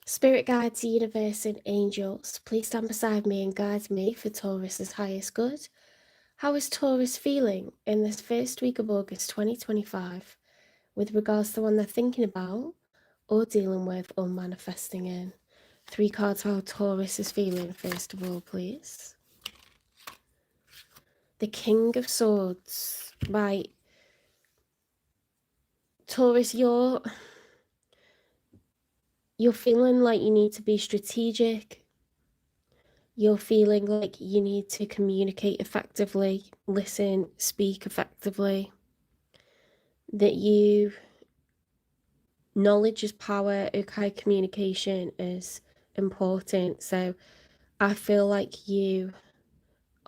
Spirit guides, universe and angels, please stand beside me and guide me for Taurus's highest good. How is Taurus feeling in this first week of August 2025 with regards to one they're thinking about or dealing with or manifesting in? 3 cards how Taurus is feeling first of all, please. The King of Swords. Right. Taurus, you're feeling like you need to be strategic. You're feeling like you need to communicate effectively, listen, speak effectively. That knowledge is power, okay, communication is important. So I feel like you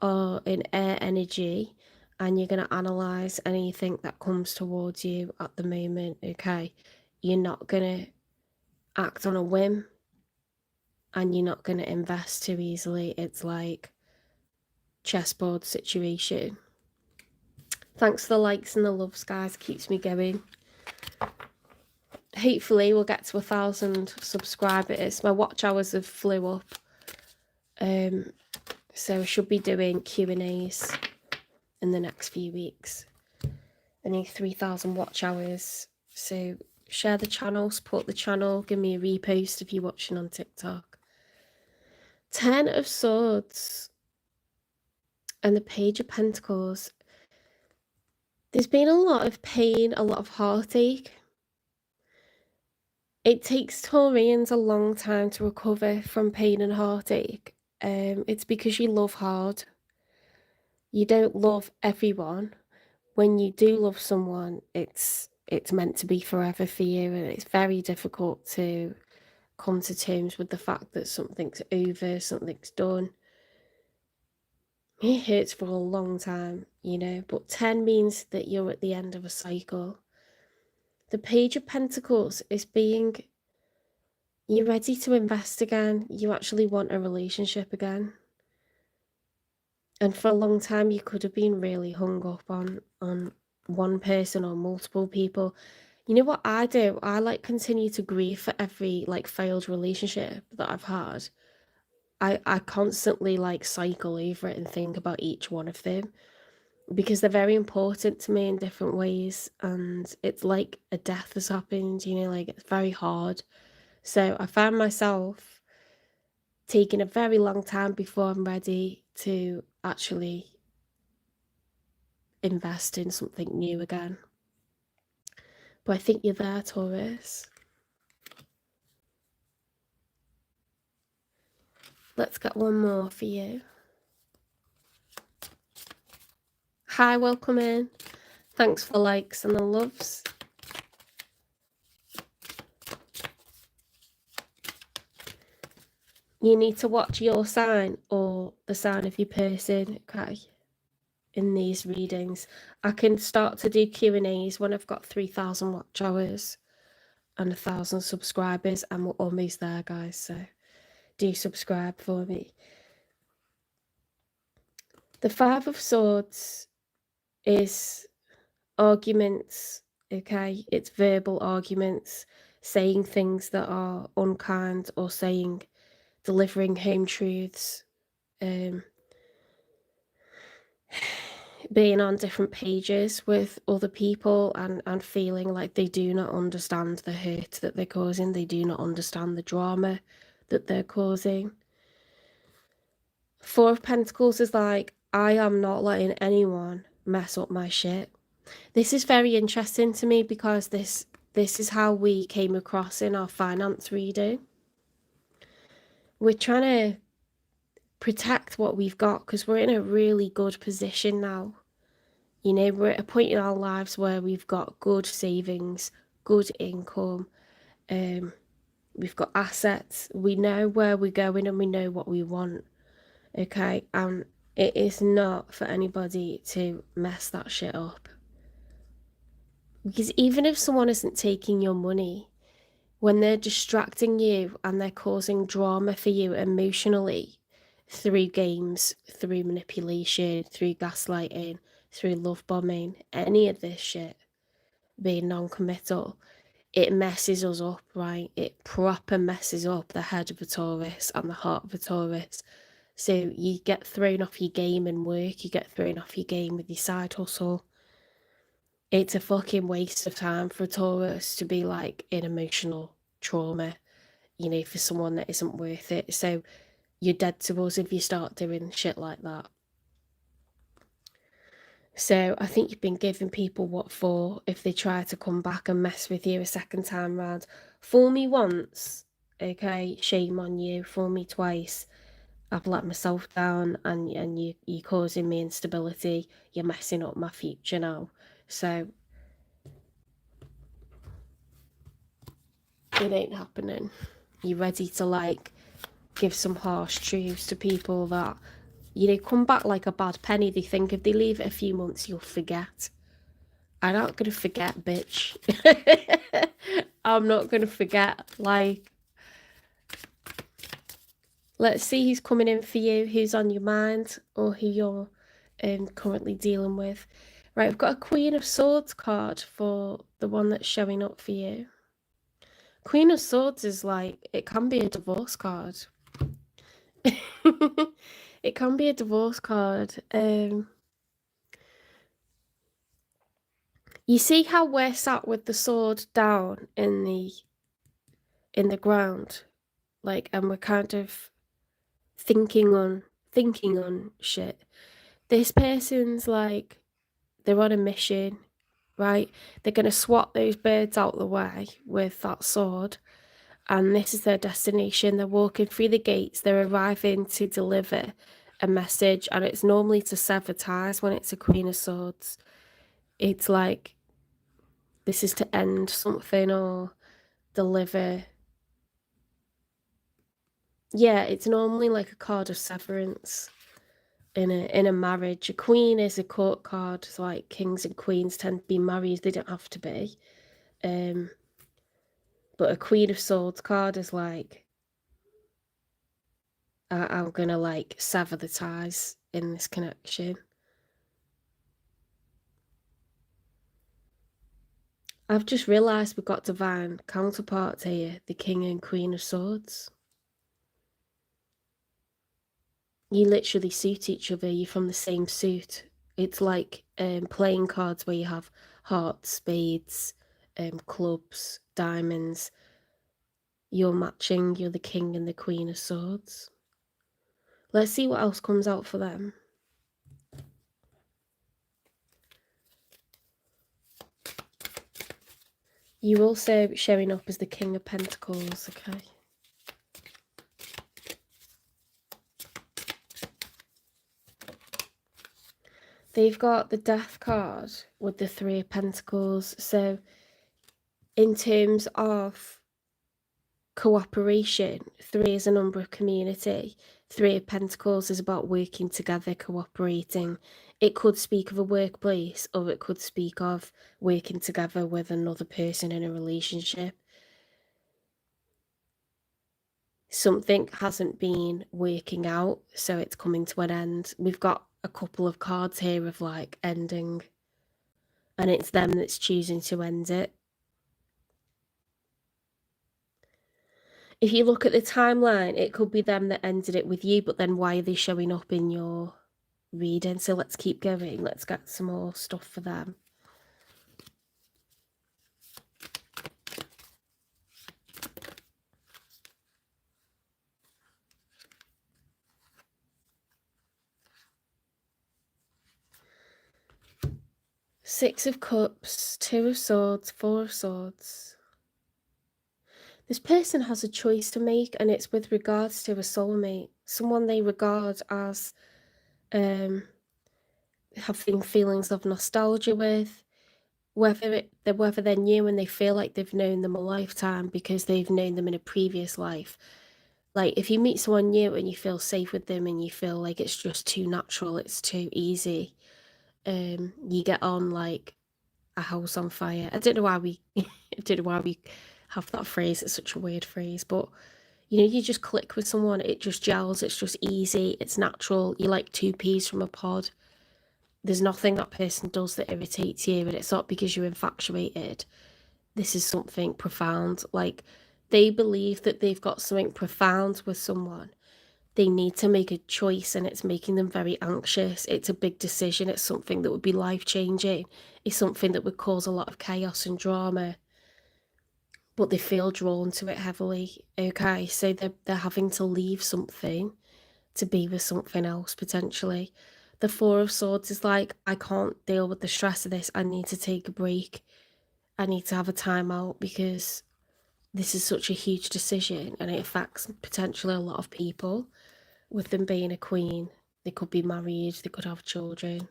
are in air energy and you're going to analyze anything that comes towards you at the moment, okay? You're not going to act on a whim and you're not going to invest too easily. It's like chessboard situation. Thanks for the likes and the loves, guys. Keeps me going. Hopefully we'll get to 1,000 subscribers. My watch hours have flew up. So I should be doing Q&As in the next few weeks. I need 3,000 watch hours. So share the channel, support the channel, give me a repost if you're watching on TikTok. 10 of Swords and the Page of Pentacles. There's been a lot of pain, a lot of heartache. It takes Taurians a long time to recover from pain and heartache. It's because you love hard. You don't love everyone. When you do love someone, it's meant to be forever for you, and it's very difficult to come to terms with the fact that something's over, something's done. It hurts for a long time, you know, but 10 means that you're at the end of a cycle. The Page of Pentacles is you're ready to invest again. You actually want a relationship again. And for a long time, you could have been really hung up on one person or multiple people. You know what I do? I continue to grieve for every failed relationship that I've had. I constantly cycle over it and think about each one of them because they're very important to me in different ways, and it's like a death has happened, you know, it's very hard. So I find myself taking a very long time before I'm ready to actually invest in something new again. But I think you're there, Taurus. Let's get one more for you. Hi, welcome in. Thanks for the likes and the loves. You need to watch your sign or the sign of your person, okay, in these readings. I can start to do Q&As when I've got 3,000 watch hours and 1,000 subscribers, and we're almost there, guys, so do subscribe for me. The 5 of Swords is arguments, okay? It's verbal arguments, saying things that are unkind or delivering home truths, being on different pages with other people and feeling like they do not understand the hurt that they're causing. They do not understand the drama that they're causing. 4 of Pentacles is like, I am not letting anyone mess up my shit. This is very interesting to me because this is how we came across in our finance reading. We're trying to protect what we've got because we're in a really good position now. You know, we're at a point in our lives where we've got good savings, good income, we've got assets, we know where we're going and we know what we want, okay? And It is not for anybody to mess that shit up. Because even if someone isn't taking your money, when they're distracting you and they're causing drama for you emotionally through games, through manipulation, through gaslighting, through love bombing, any of this shit, being non-committal, it messes us up, right? It proper messes up the head of a Taurus and the heart of a Taurus. So you get thrown off your game in work, you get thrown off your game with your side hustle. It's a fucking waste of time for a Taurus to be like in emotional trauma, you know, for someone that isn't worth it. So you're dead to us if you start doing shit like that. So I think you've been giving people what for if they try to come back and mess with you a second time round. Fool me once, okay, shame on you. Fool me twice, I've let myself down, and you're causing me instability. You're messing up my future now. So it ain't happening. You ready to like give some harsh truths to people that, you know, come back like a bad penny. They think if they leave it a few months, you'll forget. I'm not gonna forget, bitch. I'm not gonna forget. Like, let's see who's coming in for you, who's on your mind, or who you're currently dealing with. Right, we've got a Queen of Swords card for the one that's showing up for you. Queen of Swords is like, it can be a divorce card. It can be a divorce card. You see how we're sat with the sword down in the ground, like, and we're kind of thinking on shit. This person's like, they're on a mission, right? They're gonna swat those birds out the way with that sword, and this is their destination. They're walking through the gates, they're arriving to deliver a message, and it's normally to sever ties when it's a Queen of Swords. It's like, this is to end something or deliver. Yeah, it's normally like a card of severance in a marriage. A queen is a court card, so like kings and queens tend to be married, they don't have to be. But a Queen of Swords card is like, I'm gonna like sever the ties in this connection. I've just realised we've got divine counterparts here, the King and Queen of Swords. You literally suit each other, you're from the same suit. It's like playing cards where you have hearts, spades, clubs, diamonds. You're matching, you're the King and the Queen of Swords. Let's see what else comes out for them. You're also showing up as the King of Pentacles, okay? They've got the Death card with the Three of Pentacles. So in terms of cooperation, 3 is a number of community. 3 of Pentacles is about working together, cooperating. It could speak of a workplace, or it could speak of working together with another person in a relationship. Something hasn't been working out, so it's coming to an end. We've got a couple of cards here of like ending, and it's them that's choosing to end it. If you look at the timeline, it could be them that ended it with you, but then why are they showing up in your reading? So let's keep going. Let's get some more stuff for them. Six of Cups, Two of Swords, Four of Swords. This person has a choice to make, and it's with regards to a soulmate, someone they regard as having feelings of nostalgia with, whether they're new and they feel like they've known them a lifetime because they've known them in a previous life, Like if you meet someone new and you feel safe with them and you feel like it's just too natural, it's too easy, you get on like a house on fire. I don't know why we I don't know why we have that phrase. It's such a weird phrase, but you know, you just click with someone, it just gels, it's just easy, it's natural. You're like two peas from a pod. There's nothing that person does that irritates you, and it's not because you're infatuated. This is something profound. Like they believe that they've got something profound with someone. They need to make a choice and it's making them very anxious. It's a big decision. It's something that would be life changing. It's something that would cause a lot of chaos and drama, but they feel drawn to it heavily. Okay, so they're having to leave something to be with something else potentially. The Four of Swords is like, I can't deal with the stress of this. I need to take a break. I need to have a time out because this is such a huge decision and it affects potentially a lot of people. With them being a queen, they could be married, they could have children.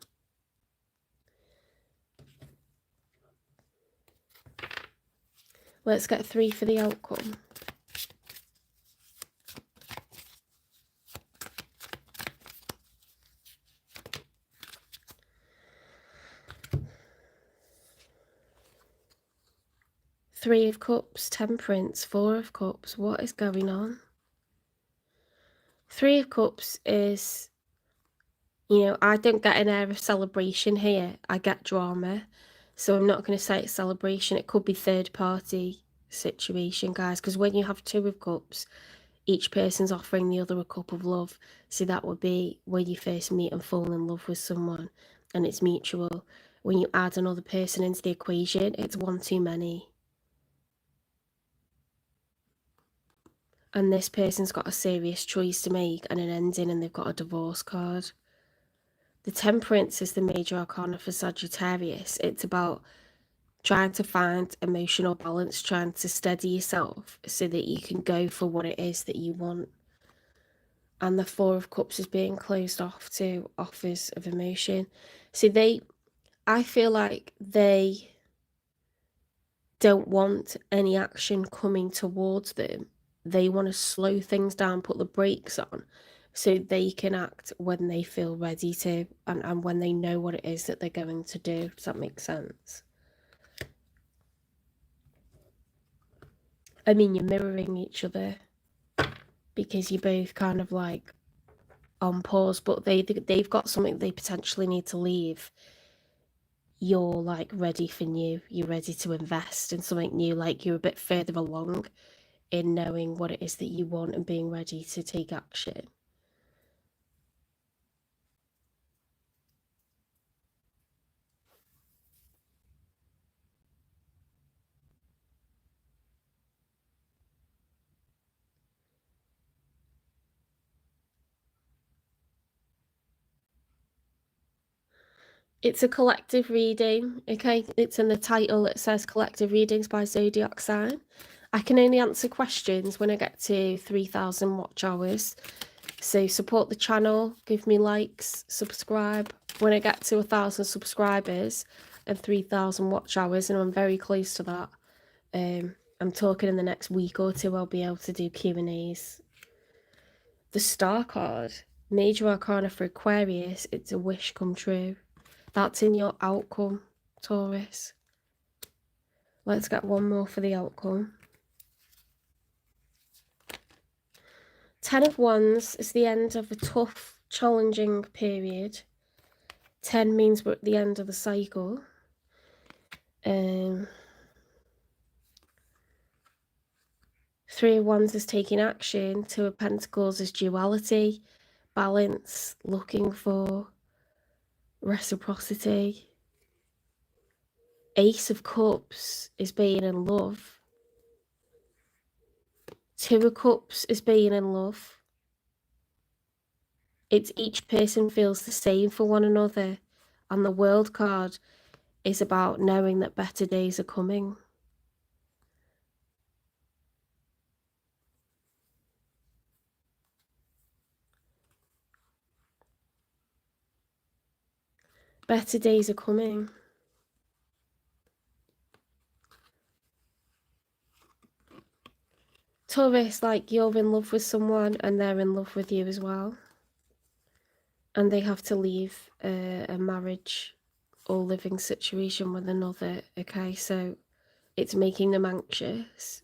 Let's get 3 for the outcome. Three of Cups, Temperance, Four of Cups. What is going on? Three of Cups is, you know, I don't get an air of celebration here. I get drama. So I'm not going to say it's celebration. It could be third party situation, guys. Because when you have Two of Cups, each person's offering the other a cup of love. So that would be when you first meet and fall in love with someone and it's mutual. When you add another person into the equation, it's one too many. And this person's got a serious choice to make and an ending, and they've got a divorce card. The Temperance is the major arcana for Sagittarius. It's about trying to find emotional balance, trying to steady yourself so that you can go for what it is that you want. And the Four of Cups is being closed off to offers of emotion. So I feel like they don't want any action coming towards them. They want to slow things down, put the brakes on, so they can act when they feel ready to and when they know what it is that they're going to do. Does that make sense? I mean, you're mirroring each other because you're both kind of like on pause, but they've got something they potentially need to leave. You're like ready for new, you're ready to invest in something new, like you're a bit further along in knowing what it is that you want and being ready to take action. It's a collective reading, okay? It's in the title, it says collective readings by zodiac sign. I can only answer questions when I get to 3,000 watch hours. So support the channel, give me likes, subscribe. When I get to 1,000 subscribers and 3,000 watch hours, and I'm very close to that, I'm talking in the next week or two, I'll be able to do Q&As. The Star card, major arcana for Aquarius, it's a wish come true. That's in your outcome, Taurus. Let's get one more for the outcome. 10 of Wands is the end of a tough, challenging period. 10 means we're at the end of the cycle. 3 of Wands is taking action. 2 of Pentacles is duality, balance, looking for reciprocity. Ace of Cups is being in love. 2 of Cups is being in love. It's each person feels the same for one another. And the World card is about knowing that better days are coming. Better days are coming. Taurus, like you're in love with someone and they're in love with you as well. And they have to leave a marriage or living situation with another, okay? So it's making them anxious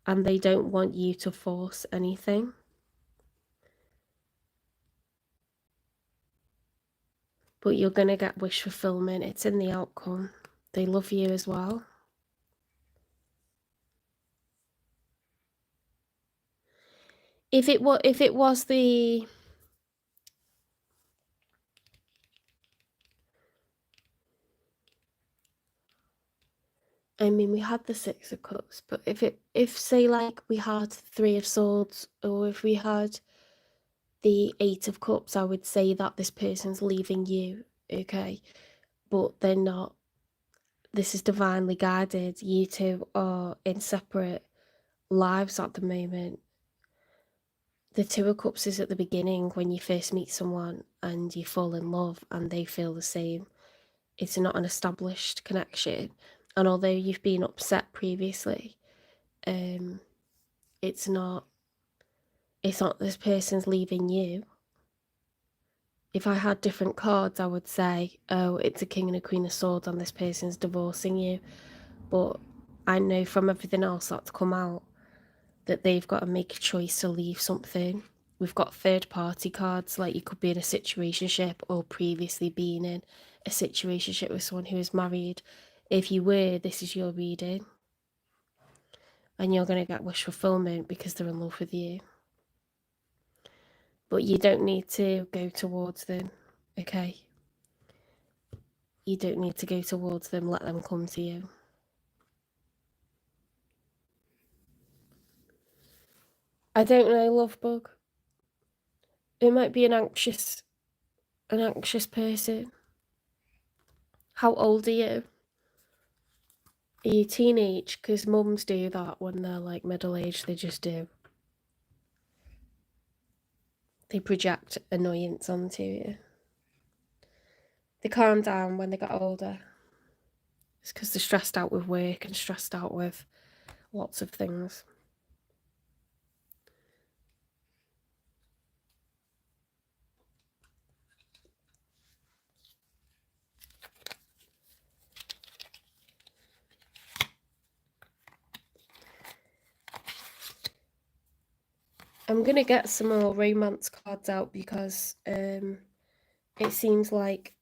and they don't want you to force anything. But you're going to get wish fulfillment. It's in the outcome. They love you as well. If it was the... I mean, we had the Six of Cups, but if say like we had Three of Swords, or if we had the Eight of Cups, I would say that this person's leaving you, okay? But they're not. This is divinely guided. You two are in separate lives at the moment. The Two of Cups is at the beginning when you first meet someone and you fall in love and they feel the same. It's not an established connection. And although you've been upset previously, it's not this person's leaving you. If I had different cards, I would say, oh, it's a King and a Queen of Swords and this person's divorcing you. But I know from everything else that's come out that they've got to make a choice to leave something. We've got third party cards, like you could be in a situationship or previously been in a situationship with someone who is married. If you were, this is your reading. And you're going to get wish fulfillment because they're in love with you. But you don't need to go towards them, okay? You don't need to go towards them, let them come to you. I don't know, love bug. It might be an anxious person. How old are you? Are you teenage? Because mums do that when they're like middle-aged, they just do. They project annoyance onto you. They calm down when they get older. It's because they're stressed out with work and stressed out with lots of things. I'm going to get some more romance cards out because it seems like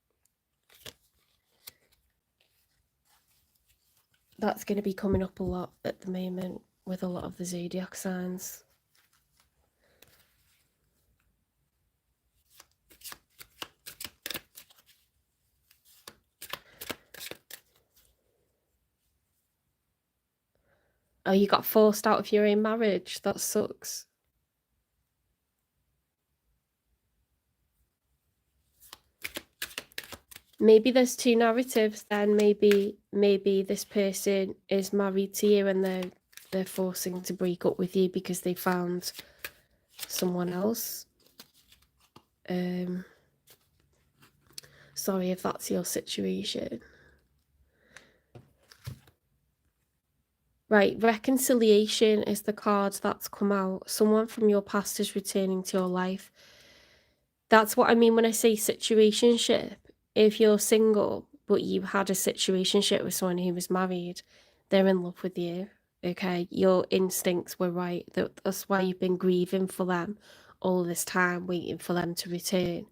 that's going to be coming up a lot at the moment with a lot of the zodiac signs. Oh, you got forced out of your own marriage. That sucks. Maybe there's two narratives then. Maybe this person is married to you and they're forcing to break up with you because they found someone else. Sorry if that's your situation. Right, reconciliation is the card that's come out. Someone from your past is returning to your life. That's what I mean when I say situationship. If you're single, but you had a situationship with someone who was married, they're in love with you, okay? Your instincts were right. That's why you've been grieving for them all this time, waiting for them to return.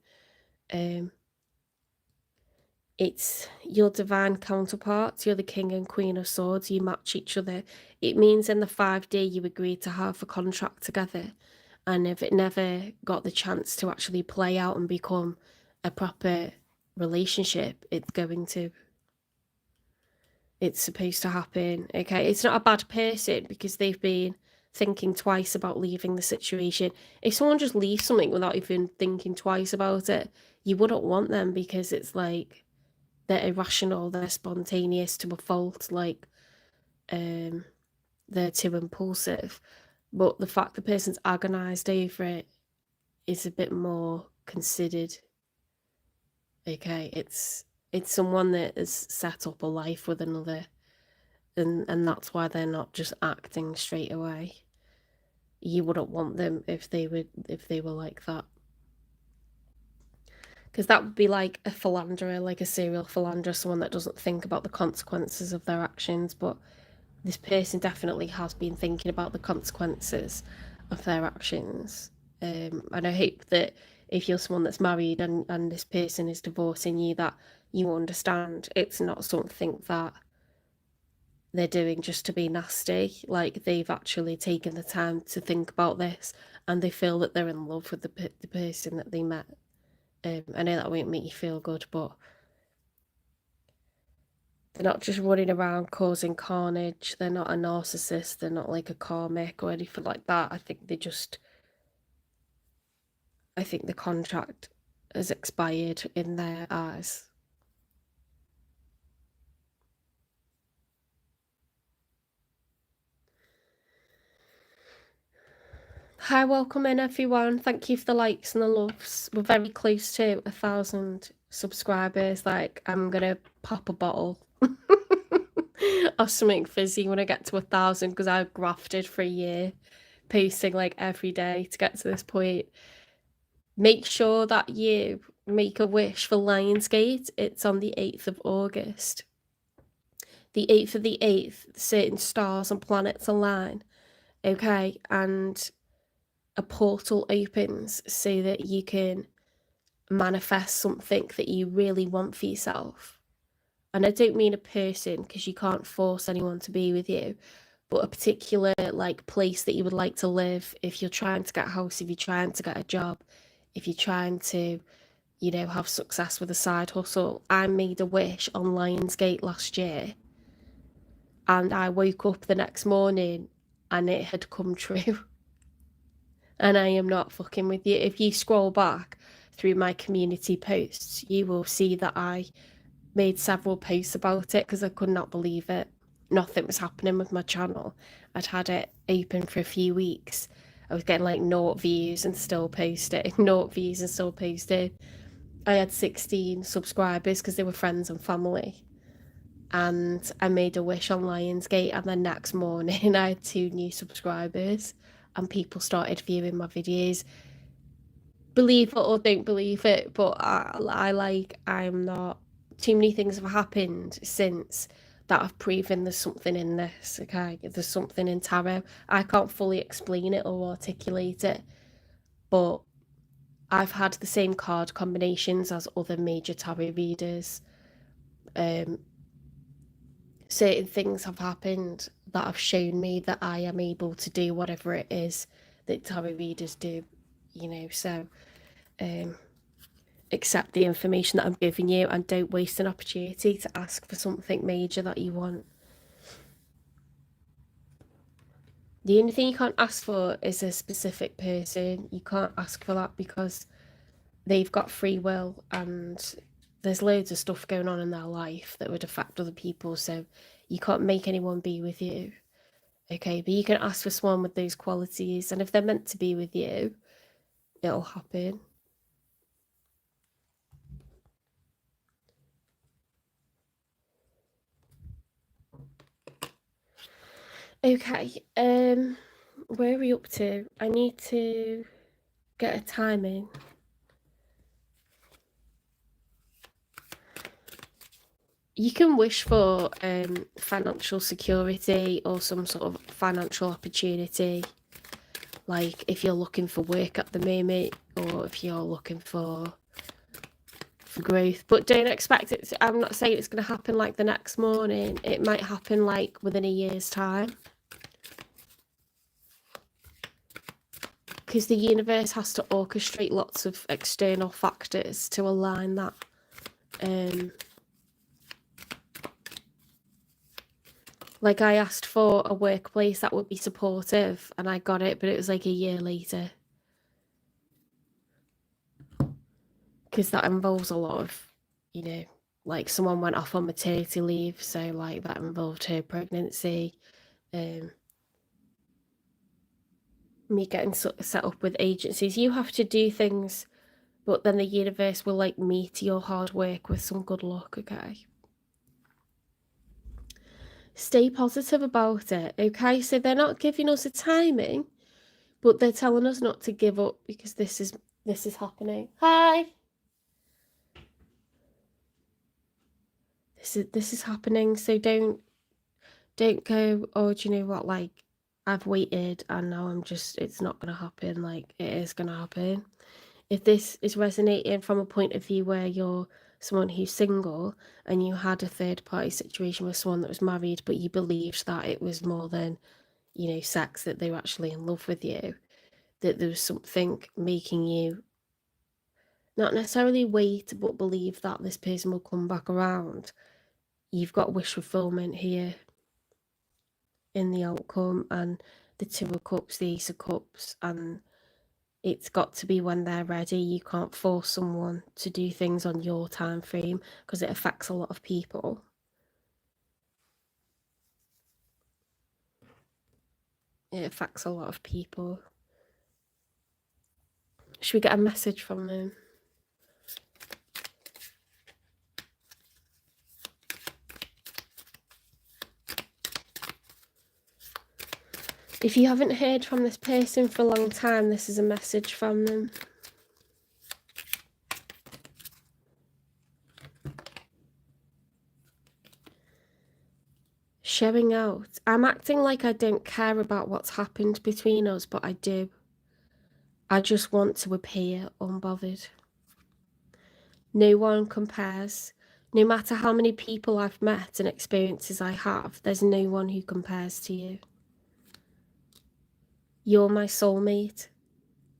It's your divine counterparts. You're the King and Queen of Swords. You match each other. It means in the 5D you agreed to have a contract together. And if it never got the chance to actually play out and become a proper relationship, it's supposed to happen, okay? It's not a bad person because they've been thinking twice about leaving the situation. If someone just leaves something without even thinking twice about it, you wouldn't want them because it's like they're irrational, they're spontaneous to a fault, like they're too impulsive. But the fact the person's agonized over it is a bit more considered. Okay, it's someone that has set up a life with another, and that's why they're not just acting straight away. you wouldn't want them if they were like that. Because that would be like a philanderer, like a serial philanderer, someone that doesn't think about the consequences of their actions. But this person definitely has been thinking about the consequences of their actions. And I hope that if you're someone that's married and this person is divorcing you, that you understand it's not something that they're doing just to be nasty. Like, they've actually taken the time to think about this, and they feel that they're in love with the person that they met. I know that won't make you feel good, but they're not just running around causing carnage. They're not a narcissist. They're not like a karmic or anything like that. I think the contract has expired in their eyes. Hi, welcome in everyone. Thank you for the likes and the loves. We're very close to 1,000 subscribers. Like, I'm gonna pop a bottle of something fizzy when I get to 1,000, because I've grafted for a year, posting like every day to get to this point. Make sure that you make a wish for Lionsgate. It's on the 8th of August. The 8th of the 8th, certain stars and planets align, okay? And a portal opens so that you can manifest something that you really want for yourself. And I don't mean a person, because you can't force anyone to be with you, but a particular like place that you would like to live. If you're trying to get a house, if you're trying to get a job, if you're trying to, you know, have success with a side hustle. I made a wish on Lionsgate last year, and I woke up the next morning and it had come true. And I am not fucking with you. If you scroll back through my community posts, you will see that I made several posts about it, because I could not believe it. Nothing was happening with my channel. I'd had it open for a few weeks. I was getting like 0 views and still posting, 0 views and still posting. I had 16 subscribers because they were friends and family. And I made a wish on Lionsgate, and the next morning I had 2 new subscribers, and people started viewing my videos. Believe it or don't believe it, but I'm not. Too many things have happened since that have proven there's something in this, okay? There's something in tarot. I can't fully explain it or articulate it, but I've had the same card combinations as other major tarot readers. Certain things have happened that have shown me that I am able to do whatever it is that tarot readers do, you know. So accept the information that I'm giving you, and don't waste an opportunity to ask for something major that you want. The only thing you can't ask for is a specific person. You can't ask for that because they've got free will, and there's loads of stuff going on in their life that would affect other people. So you can't make anyone be with you. Okay, but you can ask for someone with those qualities, and if they're meant to be with you, it'll happen. Okay, where are we up to? I need to get a timing. You can wish for financial security or some sort of financial opportunity. Like if you're looking for work at the moment, or if you're looking for growth, but don't expect it to, I'm not saying it's going to happen like the next morning. It might happen like within a year's time, because the universe has to orchestrate lots of external factors to align that. Like I asked for a workplace that would be supportive, and I got it, but it was like a year later. Because that involves a lot of, you know, like someone went off on maternity leave, so like that involved her pregnancy, me getting set up with agencies. You have to do things, but then the universe will like meet your hard work with some good luck, okay? Stay positive about it, okay? So they're not giving us a timing, But they're telling us not to give up because this is happening. Hi. This is happening, so don't go, oh, do you know what, like, I've waited and now it's not gonna happen. Like, it is gonna happen. If this is resonating from a point of view where you're someone who's single and you had a third party situation with someone that was married, but you believed that it was more than, you know, sex, that they were actually in love with you, that there was something making you not necessarily wait, but believe that this person will come back around, you've got wish fulfillment here in the outcome. And the Two of Cups, the Ace of Cups, and it's got to be when they're ready. You can't force someone to do things on your time frame because it affects a lot of people. It affects a lot of people. Should we get a message from them? If you haven't heard from this person for a long time, this is a message from them. Showing out. I'm acting like I don't care about what's happened between us, but I do. I just want to appear unbothered. No one compares. No matter how many people I've met and experiences I have, there's no one who compares to you. You're my soulmate.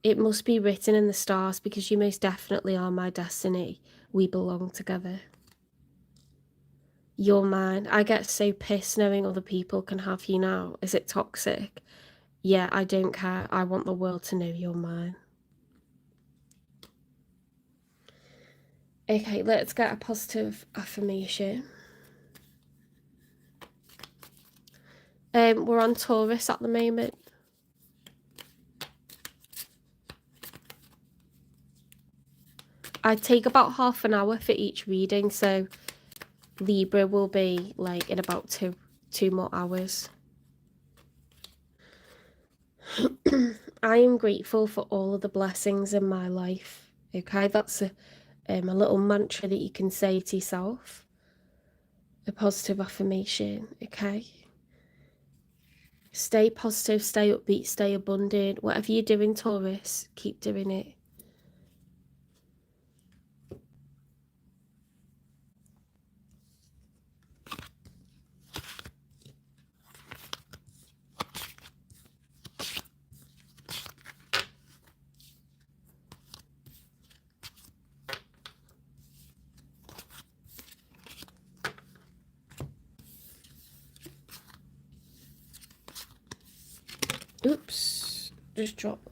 It must be written in the stars because you most definitely are my destiny. We belong together. You're mine. I get so pissed knowing other people can have you now. Is it toxic? Yeah, I don't care. I want the world to know you're mine. Okay, let's get a positive affirmation. We're on Taurus at the moment. I take about half an hour for each reading, so Libra will be like in about two more hours. I am grateful for all of the blessings in my life. Okay, that's a little mantra that you can say to yourself. A positive affirmation. Okay. Stay positive, stay upbeat, stay abundant. Whatever you're doing, Taurus, keep doing it. Oops, just dropped